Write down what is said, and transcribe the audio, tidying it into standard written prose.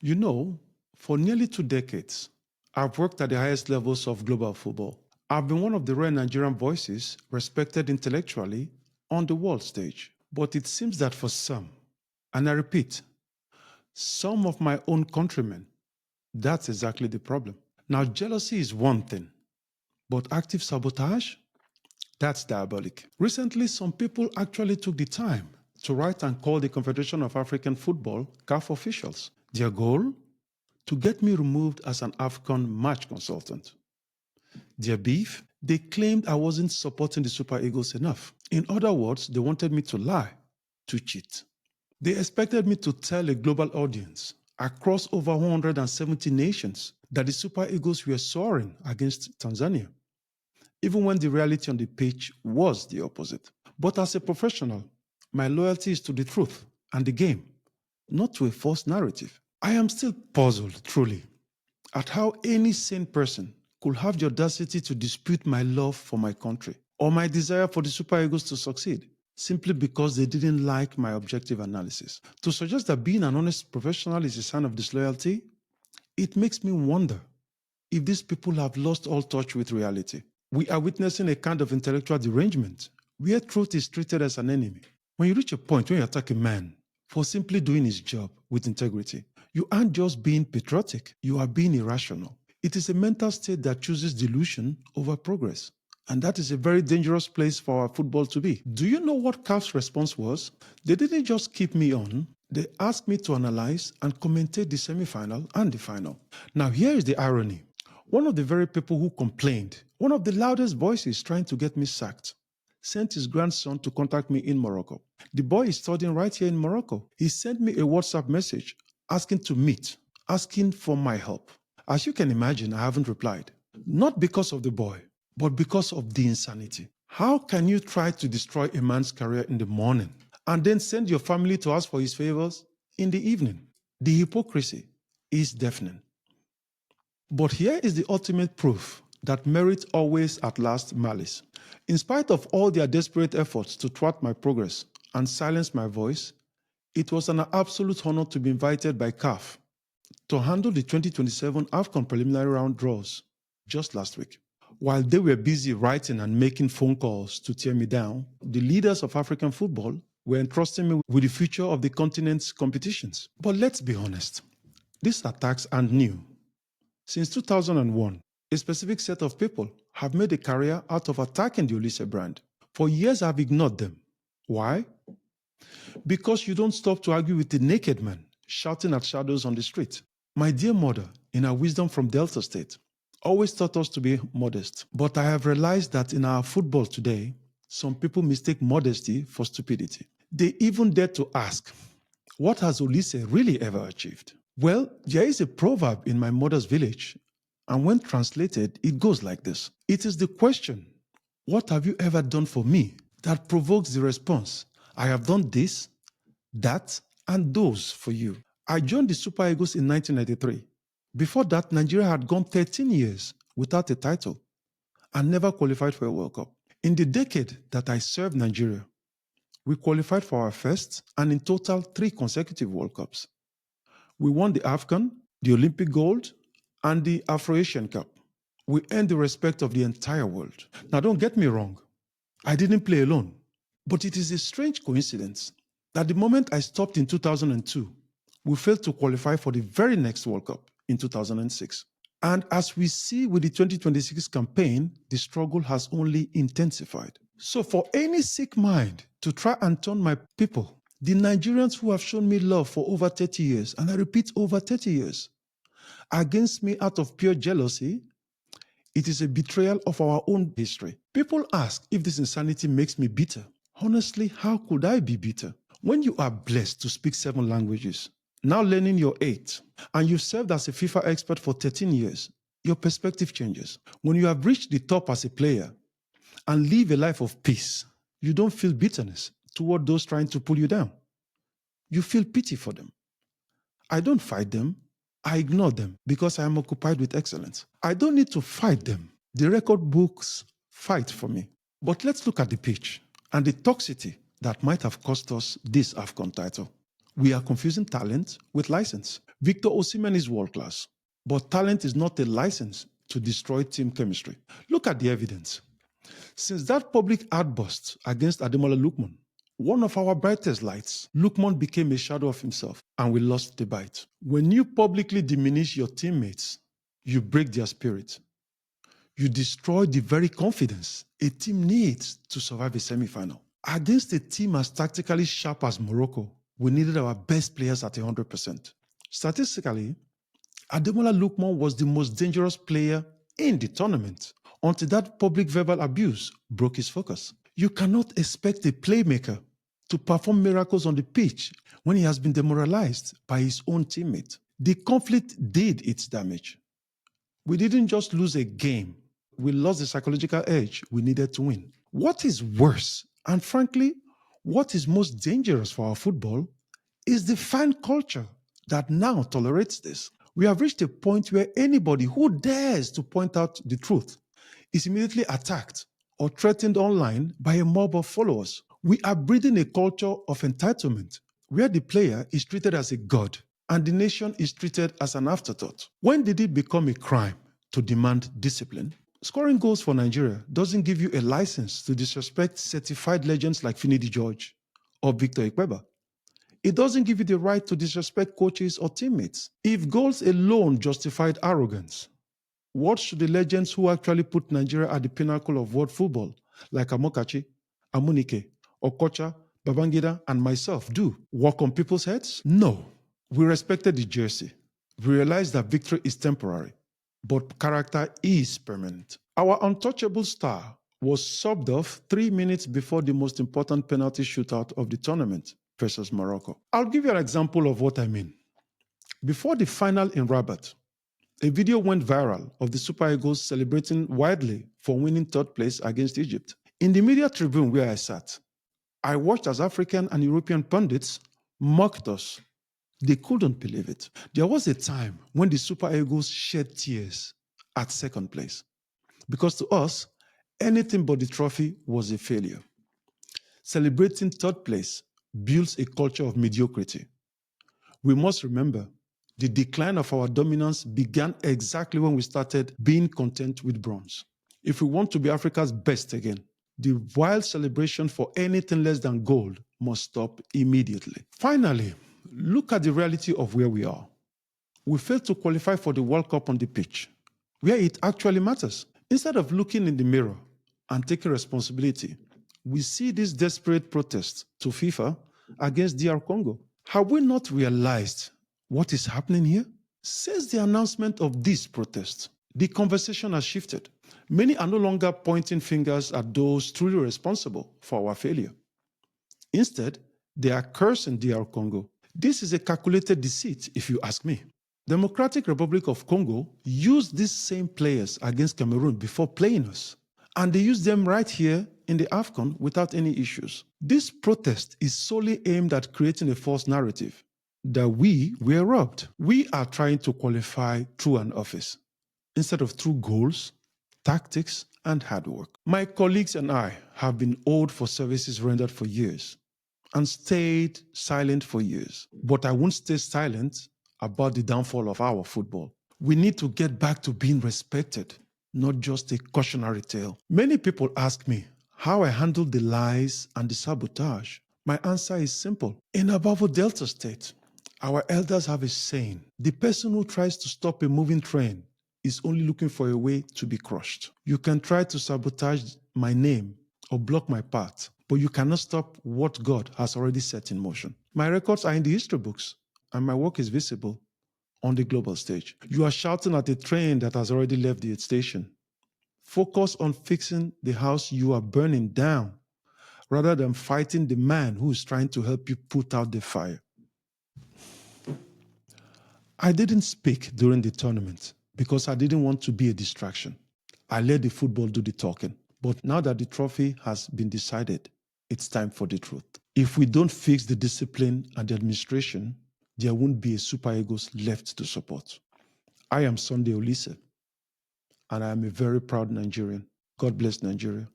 You know, for nearly 2 decades, I've worked at the highest levels of global football. I've been one of the rare Nigerian voices respected intellectually on the world stage. But it seems that for some, and I repeat, some of my own countrymen, that's exactly the problem. Now, jealousy is one thing, but active sabotage? That's diabolic. Recently, some people actually took the time to write and call the Confederation of African Football, CAF officials. Their goal? To get me removed as an AFCON match consultant. Their beef? They claimed I wasn't supporting the Super Eagles enough. In other words, they wanted me to lie, to cheat. They expected me to tell a global audience across over 170 nations that the Super Eagles were soaring against Tanzania, even when the reality on the pitch was the opposite. But as a professional, my loyalty is to the truth and the game, not to a false narrative. I am still puzzled, truly, at how any sane person could have the audacity to dispute my love for my country or my desire for the Super Eagles to succeed simply because they didn't like my objective analysis. To suggest that being an honest professional is a sign of disloyalty, it makes me wonder if these people have lost all touch with reality. We are witnessing a kind of intellectual derangement where truth is treated as an enemy. When you reach a point where you attack a man for simply doing his job with integrity, you aren't just being patriotic, you are being irrational. It is a mental state that chooses delusion over progress. And that is a very dangerous place for our football to be. Do you know what CAF's response was? They didn't just keep me on, they asked me to analyze and commentate the semi-final and the final. Now here is the irony. One of the very people who complained, one of the loudest voices trying to get me sacked, sent his grandson to contact me in Morocco. The boy is studying right here in Morocco. He sent me a WhatsApp message asking to meet, asking for my help. As you can imagine, I haven't replied. Not because of the boy, but because of the insanity. How can you try to destroy a man's career in the morning and then send your family to ask for his favors in the evening? The hypocrisy is deafening. But here is the ultimate proof that merit always outlasts malice. In spite of all their desperate efforts to thwart my progress and silence my voice, it was an absolute honor to be invited by CAF to handle the 2027 AFCON preliminary round draws just last week. While they were busy writing and making phone calls to tear me down, the leaders of African football were entrusting me with the future of the continent's competitions. But let's be honest, these attacks aren't new. Since 2001, a specific set of people have made a career out of attacking the Oliseh brand. For years, I've ignored them. Why? Because you don't stop to argue with the naked man shouting at shadows on the street. My dear mother, in her wisdom from Delta State, always taught us to be modest. But I have realized that in our football today, some people mistake modesty for stupidity. They even dare to ask, what has Oliseh really ever achieved? Well, there is a proverb in my mother's village, and when translated, it goes like this. It is the question, what have you ever done for me, that provokes the response, I have done this, that, and those for you. I joined the Super Eagles in 1993. Before that, Nigeria had gone 13 years without a title and never qualified for a World Cup. In the decade that I served Nigeria, we qualified for our first and in total 3 consecutive World Cups. We won the AFCON, the Olympic gold, and the Afro-Asian Cup. We earned the respect of the entire world. Now, don't get me wrong. I didn't play alone. But it is a strange coincidence that the moment I stopped in 2002, we failed to qualify for the very next World Cup in 2006. And as we see with the 2026 campaign, the struggle has only intensified. So for any sick mind to try and turn my people, the Nigerians who have shown me love for over 30 years, and I repeat, over 30 years, against me out of pure jealousy, it is a betrayal of our own history. People ask if this insanity makes me bitter. Honestly, how could I be bitter? When you are blessed to speak 7 languages, now learning your 8th, and you've served as a FIFA expert for 13 years, your perspective changes. When you have reached the top as a player and live a life of peace, you don't feel bitterness toward those trying to pull you down. You feel pity for them. I don't fight them. I ignore them because I am occupied with excellence. I don't need to fight them. The record books fight for me. But let's look at the pitch and the toxicity that might have cost us this AFCON title. We are confusing talent with license. Victor Osimhen is world-class, but talent is not a license to destroy team chemistry. Look at the evidence. Since that public outburst against Ademola Lookman, one of our brightest lights, Lookman became a shadow of himself, and we lost the bite. When you publicly diminish your teammates, you break their spirit. You destroy the very confidence a team needs to survive a semi-final. Against a team as tactically sharp as Morocco, we needed our best players at 100%. Statistically, Ademola Lookman was the most dangerous player in the tournament until that public verbal abuse broke his focus. You cannot expect a playmaker to perform miracles on the pitch when he has been demoralized by his own teammate. The conflict did its damage. We didn't just lose a game, we lost the psychological edge we needed to win. What is worse, and frankly, what is most dangerous for our football, is the fan culture that now tolerates this. We have reached a point where anybody who dares to point out the truth is immediately attacked or threatened online by a mob of followers. We are breeding a culture of entitlement where the player is treated as a god and the nation is treated as an afterthought. When did it become a crime to demand discipline? Scoring goals for Nigeria doesn't give you a license to disrespect certified legends like Finidi George or Victor Ikpeba. It doesn't give you the right to disrespect coaches or teammates. If goals alone justified arrogance, what should the legends who actually put Nigeria at the pinnacle of world football, like Amokachi, Amunike, Okocha, Babangida, and myself, do? Walk on people's heads? No. We respected the jersey. We realized that victory is temporary, but character is permanent. Our untouchable star was subbed off 3 minutes before the most important penalty shootout of the tournament versus Morocco. I'll give you an example of what I mean. Before the final in Rabat, a video went viral of the Super Eagles celebrating widely for winning third place against Egypt. In the media tribune where I sat, I watched as African and European pundits mocked us. They couldn't believe it. There was a time when the Super Eagles shed tears at second place, because to us, anything but the trophy was a failure. Celebrating third place builds a culture of mediocrity. We must remember, the decline of our dominance began exactly when we started being content with bronze. If we want to be Africa's best again, the wild celebration for anything less than gold must stop immediately. Finally, look at the reality of where we are. We failed to qualify for the World Cup on the pitch, where it actually matters. Instead of looking in the mirror and taking responsibility, we see this desperate protest to FIFA against DR Congo. Have we not realized what is happening here? Since the announcement of this protest, the conversation has shifted. Many are no longer pointing fingers at those truly responsible for our failure. Instead, they are cursing DR Congo. This is a calculated deceit, if you ask me. Democratic Republic of Congo used these same players against Cameroon before playing us, and they used them right here in the AFCON without any issues. This protest is solely aimed at creating a false narrative that we were robbed. We are trying to qualify through an office instead of through goals, tactics, and hard work. My colleagues and I have been owed for services rendered for years and stayed silent for years. But I won't stay silent about the downfall of our football. We need to get back to being respected, not just a cautionary tale. Many people ask me how I handle the lies and the sabotage. My answer is simple. In Abavo Delta State, our elders have a saying: the person who tries to stop a moving train is only looking for a way to be crushed. You can try to sabotage my name or block my path, but you cannot stop what God has already set in motion. My records are in the history books, and my work is visible on the global stage. You are shouting at a train that has already left the station. Focus on fixing the house you are burning down, rather than fighting the man who is trying to help you put out the fire. I didn't speak during the tournament because I didn't want to be a distraction. I let the football do the talking. But now that the trophy has been decided, it's time for the truth. If we don't fix the discipline and the administration, there won't be a Super Eagles left to support. I am Sunday Oliseh, and I am a very proud Nigerian. God bless Nigeria.